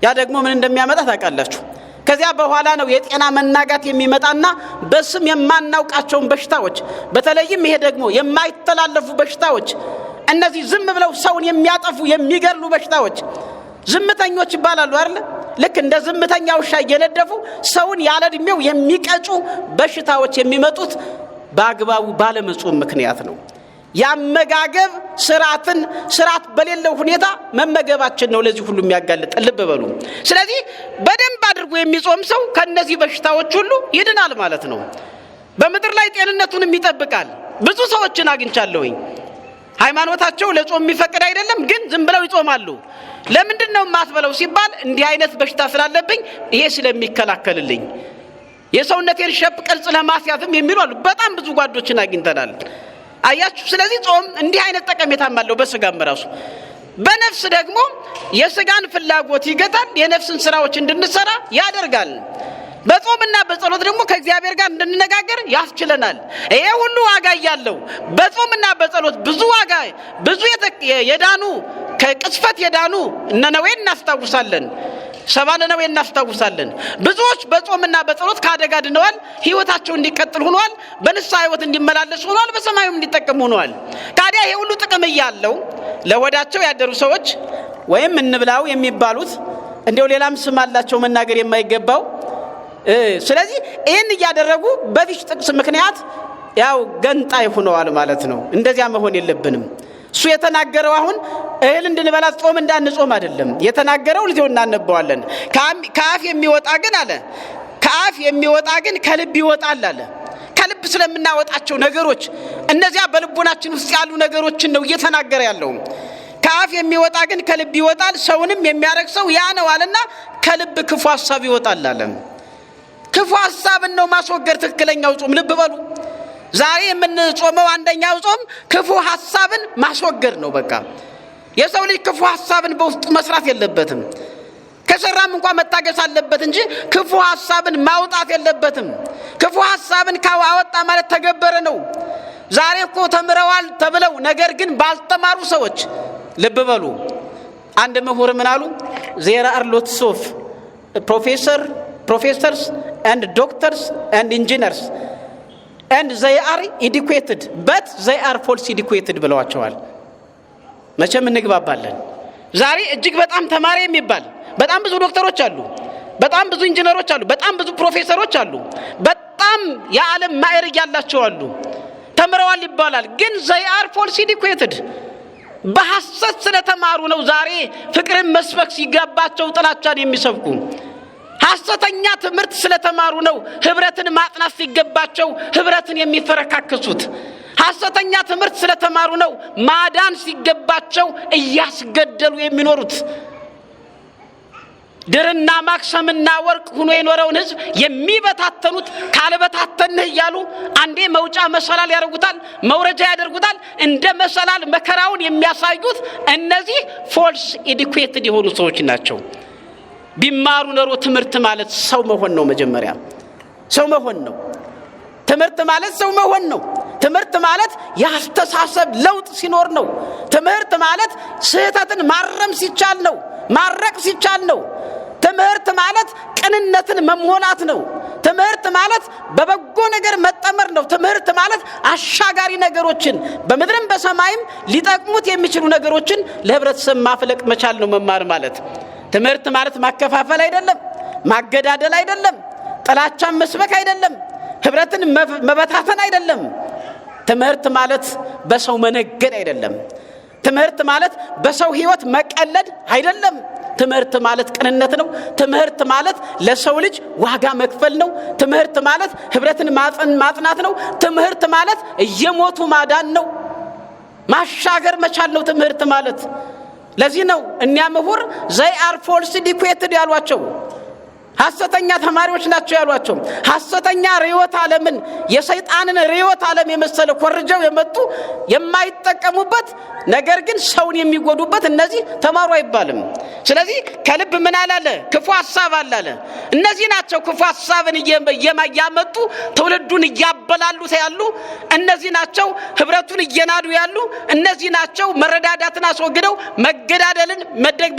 ያ ደግሞ ምን እንደሚያመጣ ታውቃላችሁ? ከዚያ በኋላ ነው የጤና መናጋት የሚመጣና በስም የማናውቃቸውን በሽታዎች፣ በተለይም ይሄ ደግሞ የማይተላለፉ በሽታዎች፣ እነዚህ ዝም ብለው ሰውን የሚያጠፉ የሚገርሉ በሽታዎች ዝምተኞች ይባላሉ አይደል? ልክ እንደ ዝምተኛ ውሻ እየነደፉ ሰውን ያለ እድሜው የሚቀጩ በሽታዎች የሚመጡት በአግባቡ ባለመጾም ምክንያት ነው። ያመጋገብ ስርዓት በሌለው ሁኔታ መመገባችን ነው ለዚህ ሁሉ የሚያጋልጥ። ልብ በሉ። ስለዚህ በደንብ አድርጎ የሚጾም ሰው ከነዚህ በሽታዎች ሁሉ ይድናል ማለት ነው። በምድር ላይ ጤንነቱንም ይጠብቃል። ብዙ ሰዎችን አግኝቻለሁኝ። ሃይማኖታቸው ለጾም የሚፈቅድ አይደለም፣ ግን ዝም ብለው ይጾማሉ። ለምንድን ነው የማትበለው ሲባል እንዲህ አይነት በሽታ ስላለብኝ ይሄ ስለሚከላከልልኝ የሰውነቴን ሸፕ ቅርጽ ለማስያዝም የሚሉ አሉ። በጣም ብዙ ጓዶችን አግኝተናል። አያችሁ። ስለዚህ ጾም እንዲህ አይነት ጠቀሜታም አለው በስጋም ራሱ። በነፍስ ደግሞ የስጋን ፍላጎት ይገታል፣ የነፍስን ስራዎች እንድንሰራ ያደርጋል። በጾምና በጸሎት ደግሞ ከእግዚአብሔር ጋር እንድንነጋገር ያስችለናል። ይሄ ሁሉ ዋጋ ያለው በጾምና በጸሎት ብዙ የዳኑ ከቅስፈት የዳኑ ነነዌን እናስታውሳለን። 70 ነነዌን እናስታውሳለን። ብዙዎች በጾምና በጸሎት ካደጋ ድነዋል። ህይወታቸው እንዲቀጥል ሆኗል። በንስሐ ህይወት እንዲመላለሱ ሆኗል። በሰማዩም እንዲጠቀሙ ሆኗል። ታዲያ ይሄ ሁሉ ጥቅም ያለው ለወዳቸው ያደሩ ሰዎች ወይም እንብላው የሚባሉት እንደው ሌላም ስም አላቸው መናገር የማይገባው። ስለዚህ ይህን እያደረጉ በዚህ ጥቅስ ምክንያት ያው ገንጣይ ሆነዋል ማለት ነው። እንደዚያ መሆን የለብንም። እሱ የተናገረው አሁን እህል እንድንበላ ጾም እንዳንጾም አይደለም የተናገረው። ልጅው እናነበዋለን። ከአፍ የሚወጣ ግን አለ ከአፍ የሚወጣ ግን ከልብ ይወጣል አለ። ከልብ ስለምናወጣቸው ነገሮች እነዚያ በልቦናችን ውስጥ ያሉ ነገሮችን ነው እየተናገረ ያለው። ከአፍ የሚወጣ ግን ከልብ ይወጣል፣ ሰውንም የሚያረክሰው ያ ነው አለና ከልብ ክፉ ሐሳብ ይወጣል አለ። ክፉ ሐሳብን ነው ማስወገድ ትክክለኛው ጾም። ልብ በሉ። ዛሬ የምንጾመው አንደኛው ጾም ክፉ ሐሳብን ማስወገድ ነው። በቃ የሰው ልጅ ክፉ ሐሳብን በውስጡ መስራት የለበትም። ከሰራም እንኳን መታገስ አለበት እንጂ ክፉ ሐሳብን ማውጣት የለበትም። ክፉ ሐሳብን ካወጣ ማለት ተገበረ ነው። ዛሬ እኮ ተምረዋል ተብለው ነገር ግን ባልተማሩ ሰዎች ልብ በሉ። አንድ ምሁር ምን አሉ? there are lots of professors and doctors and engineers and they are educated but they are false educated ብለዋቸዋል። መቼም እንግባባለን። ዛሬ እጅግ በጣም ተማሪ የሚባል በጣም ብዙ ዶክተሮች አሉ፣ በጣም ብዙ ኢንጂነሮች አሉ፣ በጣም ብዙ ፕሮፌሰሮች አሉ፣ በጣም የዓለም ማዕረግ ያላቸው አሉ። ተምረዋል ይባላል፣ ግን they are false educated በሐሰት ስለተማሩ ነው ዛሬ ፍቅርን መስበክ ሲገባቸው ጥላቻን የሚሰብኩ። ሐሰተኛ ትምህርት ስለተማሩ ነው ህብረትን ማጥናት ሲገባቸው ህብረትን የሚፈረካከሱት። ሐሰተኛ ትምህርት ስለተማሩ ነው ማዳን ሲገባቸው እያስገደሉ የሚኖሩት። ድርና ማክሰምና ወርቅ ሆኖ የኖረውን ህዝብ የሚበታተኑት ካልበታተንህ እያሉ አንዴ መውጫ መሰላል ያደርጉታል፣ መውረጃ ያደርጉታል። እንደ መሰላል መከራውን የሚያሳዩት እነዚህ ፎልስ ኤዱኬትድ የሆኑ ሰዎች ናቸው። ቢማሩ ኖሮ ትምህርት ማለት ሰው መሆን ነው። መጀመሪያ ሰው መሆን ነው። ትምህርት ማለት ሰው መሆን ነው። ትምህርት ማለት ያስተሳሰብ ለውጥ ሲኖር ነው። ትምህርት ማለት ስህተትን ማረም ሲቻል ነው፣ ማረቅ ሲቻል ነው። ትምህርት ማለት ቅንነትን መሞላት ነው። ትምህርት ማለት በበጎ ነገር መጠመር ነው። ትምህርት ማለት አሻጋሪ ነገሮችን በምድርም በሰማይም ሊጠቅሙት የሚችሉ ነገሮችን ለህብረተሰብ ማፍለቅ መቻል ነው መማር ማለት። ትምህርት ማለት ማከፋፈል አይደለም፣ ማገዳደል አይደለም፣ ጥላቻን መስበክ አይደለም፣ ህብረትን መበታተን አይደለም። ትምህርት ማለት በሰው መነገድ አይደለም። ትምህርት ማለት በሰው ህይወት መቀለድ አይደለም። ትምህርት ማለት ቅንነት ነው። ትምህርት ማለት ለሰው ልጅ ዋጋ መክፈል ነው። ትምህርት ማለት ህብረትን ማጽናት ነው። ትምህርት ማለት እየሞቱ ማዳን ነው። ማሻገር መቻል ነው ትምህርት ማለት። ለዚህ ነው እኛ ምሁር they are falsely educated ያሏቸው፣ ሐሰተኛ ተማሪዎች ናቸው ያሏቸው። ሐሰተኛ ርዕዮተ ዓለምን የሰይጣንን ርዕዮተ ዓለም የመሰለ ኮርጀው የመጡ የማይጠቀሙበት ነገር ግን ሰውን የሚጎዱበት እነዚህ ተማሩ አይባልም። ስለዚህ ከልብ ምን አላለ? ክፉ ሐሳብ አላለ። እነዚህ ናቸው ክፉ ሐሳብን እያመጡ ትውልዱን እያበላሉ ያሉ። እነዚህ ናቸው ህብረቱን እየናዱ ያሉ። እነዚህ ናቸው መረዳዳትን አስወግደው መገዳደልን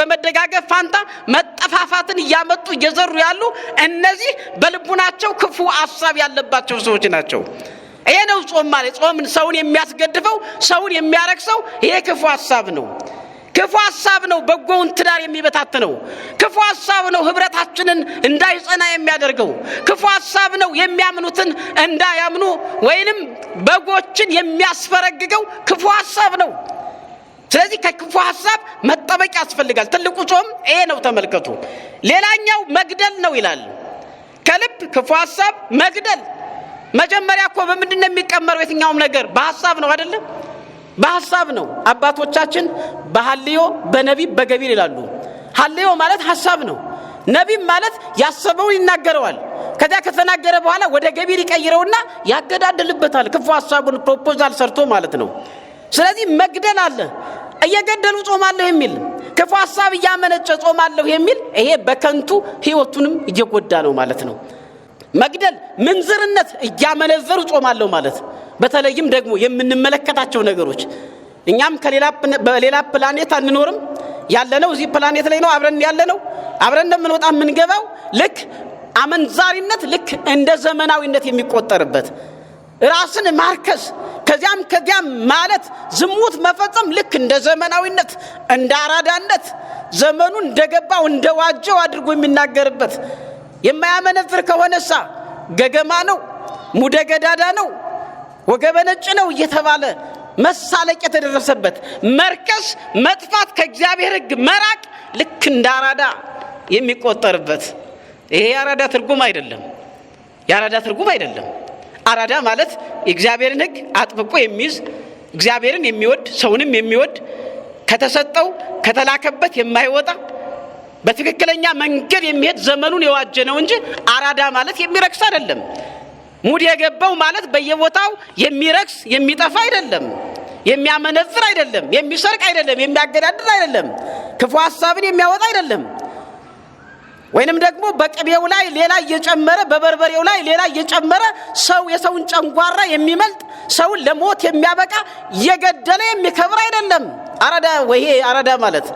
በመደጋገፍ ፋንታ መጠፋፋትን እያመጡ እየዘሩ ያሉ። እነዚህ በልቡናቸው ክፉ ሐሳብ ያለባቸው ሰዎች ናቸው። ይሄ ነው ጾም ማለት። ጾምን ሰውን የሚያስገድፈው ሰውን የሚያረክሰው ይሄ ክፉ ሐሳብ ነው። ክፉ ሐሳብ ነው በጎውን ትዳር የሚበታተነው። ክፉ ሐሳብ ነው ህብረታችንን እንዳይጸና የሚያደርገው። ክፉ ሐሳብ ነው የሚያምኑትን እንዳያምኑ ወይንም በጎችን የሚያስፈረግገው ክፉ ሐሳብ ነው። ስለዚህ ከክፉ ሐሳብ መጠበቅ ያስፈልጋል። ትልቁ ጾም ይሄ ነው። ተመልከቱ። ሌላኛው መግደል ነው ይላል። ከልብ ክፉ ሐሳብ መግደል። መጀመሪያ እኮ በምንድነው የሚቀመረው? የትኛውም ነገር በሐሳብ ነው አይደለም? በሐሳብ ነው። አባቶቻችን በሐልዮ በነቢብ በገቢር ይላሉ። ሐልዮ ማለት ሐሳብ ነው። ነቢብ ማለት ያሰበውን ይናገረዋል። ከዛ ከተናገረ በኋላ ወደ ገቢር ይቀይረውና ያገዳድልበታል። ክፉ ሐሳቡን ፕሮፖዛል ሰርቶ ማለት ነው። ስለዚህ መግደል አለ። እየገደሉ ጾማለሁ የሚል ክፉ ሐሳብ እያመነጨ ጾማለሁ የሚል ይሄ በከንቱ ህይወቱንም እየጎዳ ነው ማለት ነው። መግደል፣ ምንዝርነት እያመነዘሩ ጾማለሁ ማለት። በተለይም ደግሞ የምንመለከታቸው ነገሮች እኛም በሌላ ፕላኔት አንኖርም። ያለነው እዚህ ፕላኔት ላይ ነው። አብረን ያለነው አብረን እንደምንወጣ የምንገባው ልክ አመንዛሪነት ልክ እንደ ዘመናዊነት የሚቆጠርበት ራስን ማርከስ ከዚያም ማለት ዝሙት መፈጸም ልክ እንደ ዘመናዊነት እንደ አራዳነት ዘመኑን እንደገባው እንደዋጀው አድርጎ የሚናገርበት። የማያመነዝር ከሆነሳ ገገማ ነው፣ ሙደ ገዳዳ ነው፣ ወገበ ነጭ ነው እየተባለ መሳለቅ የተደረሰበት መርከስ፣ መጥፋት፣ ከእግዚአብሔር ሕግ መራቅ ልክ እንደ አራዳ የሚቆጠርበት። ይሄ የአራዳ ትርጉም አይደለም። የአራዳ ትርጉም አይደለም። አራዳ ማለት የእግዚአብሔርን ሕግ አጥብቆ የሚይዝ እግዚአብሔርን የሚወድ ሰውንም የሚወድ ከተሰጠው ከተላከበት የማይወጣ በትክክለኛ መንገድ የሚሄድ ዘመኑን የዋጀ ነው እንጂ አራዳ ማለት የሚረክስ አይደለም። ሙድ የገባው ማለት በየቦታው የሚረክስ የሚጠፋ አይደለም። የሚያመነዝር አይደለም። የሚሰርቅ አይደለም። የሚያገዳድር አይደለም። ክፉ ሐሳብን የሚያወጣ አይደለም። ወይንም ደግሞ በቅቤው ላይ ሌላ እየጨመረ በበርበሬው ላይ ሌላ እየጨመረ ሰው የሰውን ጨንጓራ የሚመልጥ ሰውን ለሞት የሚያበቃ እየገደለ የሚከብር አይደለም። አራዳ ወይ አራዳ ማለት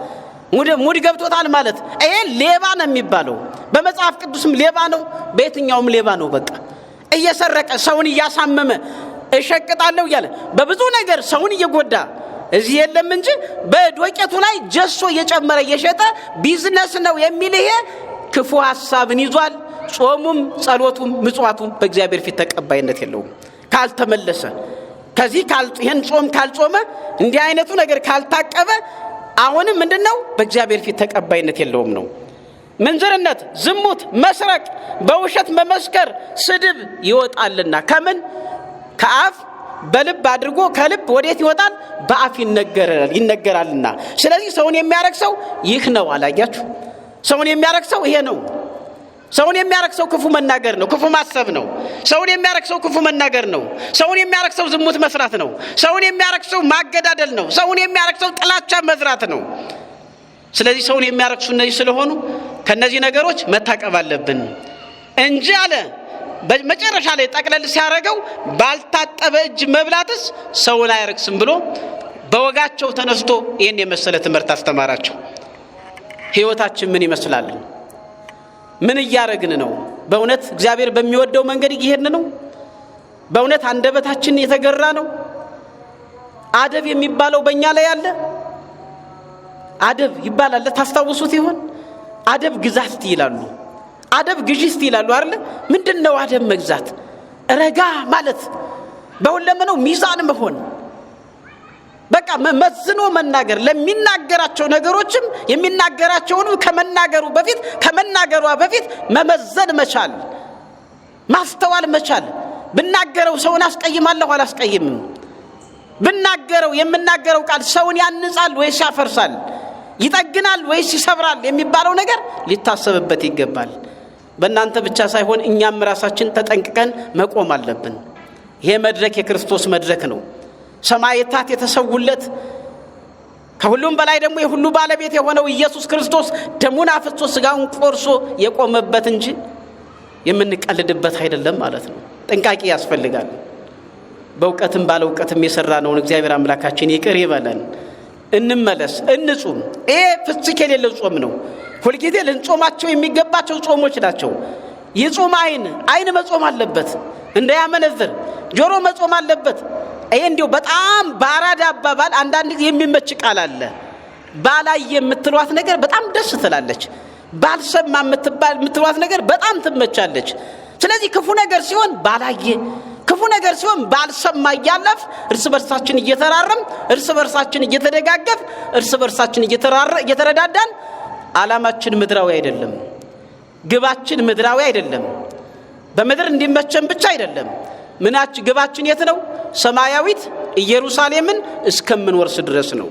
ሙድ ገብቶታል ማለት ይሄ ሌባ ነው የሚባለው። በመጽሐፍ ቅዱስም ሌባ ነው፣ በየትኛውም ሌባ ነው። በቃ እየሰረቀ ሰውን እያሳመመ እሸቅጣለሁ እያለ በብዙ ነገር ሰውን እየጎዳ እዚህ የለም እንጂ በዶቄቱ ላይ ጀሶ እየጨመረ እየሸጠ ቢዝነስ ነው የሚል ይሄ ክፉ ሐሳብን ይዟል። ጾሙም ጸሎቱም ምጽዋቱም በእግዚአብሔር ፊት ተቀባይነት የለውም ካልተመለሰ። ከዚህ ይሄን ጾም ካልጾመ እንዲህ አይነቱ ነገር ካልታቀበ አሁንም ምንድነው በእግዚአብሔር ፊት ተቀባይነት የለውም ነው። ምንዝርነት፣ ዝሙት፣ መስረቅ፣ በውሸት መመስከር፣ ስድብ ይወጣልና ከምን ከአፍ በልብ አድርጎ ከልብ ወዴት ይወጣል? በአፍ ይነገራልና። ስለዚህ ሰውን የሚያረክሰው ይህ ነው። አላያችሁ? ሰውን የሚያረክሰው ይሄ ነው። ሰውን የሚያረክሰው ክፉ መናገር ነው፣ ክፉ ማሰብ ነው። ሰውን የሚያረክሰው ክፉ መናገር ነው። ሰውን የሚያረክሰው ዝሙት መስራት ነው። ሰውን የሚያረክሰው ማገዳደል ነው። ሰውን የሚያረክሰው ጥላቻ መዝራት ነው። ስለዚህ ሰውን የሚያረክሱ እነዚህ ስለሆኑ ከነዚህ ነገሮች መታቀብ አለብን እንጂ አለ በመጨረሻ ላይ ጠቅለል ሲያረጋው ባልታጠበ እጅ መብላትስ ሰውን አያረክስም ብሎ በወጋቸው ተነስቶ ይሄን የመሰለ ትምህርት አስተማራቸው። ህይወታችን ምን ይመስላል? ምን እያረግን ነው? በእውነት እግዚአብሔር በሚወደው መንገድ እየሄድን ነው? በእውነት አንደበታችን የተገራ ነው? አደብ የሚባለው በእኛ ላይ አለ? አደብ ይባላል። ታስታውሱት ይሆን? አደብ ግዛት ይላሉ። አደብ ግዢስት ይላሉ አይደል? ምንድነው አደብ መግዛት? ረጋ ማለት፣ በሁለመናው ሚዛን መሆን፣ በቃ መዝኖ መናገር። ለሚናገራቸው ነገሮችም የሚናገራቸውን ከመናገሯ በፊት መመዘን መቻል፣ ማስተዋል መቻል። ብናገረው ሰውን አስቀይማለሁ አላስቀይምም? ብናገረው የምናገረው ቃል ሰውን ያንጻል ወይስ ያፈርሳል? ይጠግናል ወይስ ይሰብራል? የሚባለው ነገር ሊታሰብበት ይገባል። በእናንተ ብቻ ሳይሆን እኛም ራሳችን ተጠንቅቀን መቆም አለብን። ይሄ መድረክ የክርስቶስ መድረክ ነው። ሰማዕታት የተሰውለት፣ ከሁሉም በላይ ደግሞ የሁሉ ባለቤት የሆነው ኢየሱስ ክርስቶስ ደሙን አፍስሶ ሥጋውን ቆርሶ የቆመበት እንጂ የምንቀልድበት አይደለም ማለት ነው። ጥንቃቄ ያስፈልጋል። በእውቀትም ባለ እውቀትም የሰራነውን እግዚአብሔር አምላካችን ይቅር ይበለን። እንመለስ፣ እንጹም። ይሄ ፍስክ የሌለው ጾም ነው። ሁልጊዜ ልንጾማቸው የሚገባቸው ጾሞች ናቸው። ይጹም አይን መጾም አለበት እንዳያመነዝር፣ ጆሮ መጾም አለበት። ይሄ እንዲሁ በጣም ባራዳ አባባል አንዳንድ ጊዜ የሚመች ቃል አለ። ባላይ የምትሏት ነገር በጣም ደስ ትላለች። ባልሰማ የምትሏት ነገር በጣም ትመቻለች። ስለዚህ ክፉ ነገር ሲሆን ባላየ፣ ክፉ ነገር ሲሆን ባልሰማ እያለፍ እርስ በርሳችን እየተራረም፣ እርስ በርሳችን እየተደጋገፍ፣ እርስ በርሳችን እየተረዳዳን ዓላማችን ምድራዊ አይደለም፣ ግባችን ምድራዊ አይደለም። በምድር እንዲመቸን ብቻ አይደለም። ግባችን የት ነው? ሰማያዊት ኢየሩሳሌምን እስከምንወርስ ድረስ ነው።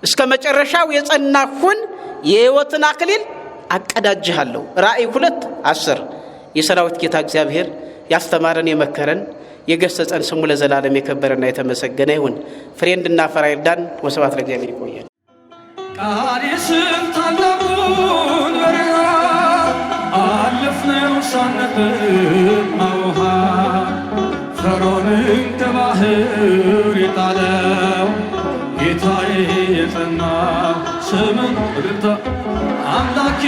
እስከ መጨረሻው የጸናሁን የሕይወትን አክሊል አቀዳጅሃለሁ። ራእይ 2:10 የሰራዊት ጌታ እግዚአብሔር ያስተማረን የመከረን የገሰጸን ስሙ ለዘላለም የከበረና የተመሰገነ ይሁን። ፍሬ እንድናፈራ ይርዳን። ወስብሐት ለእግዚአብሔር። ይቆያል። ቃሪስም ታላቁን በረሃ አለፍነው ሳንጠማ ውሃ፣ ፈርዖንን ከባህር የጣለው ጌታዬ የጸና ስምን ብርታ አምላኬ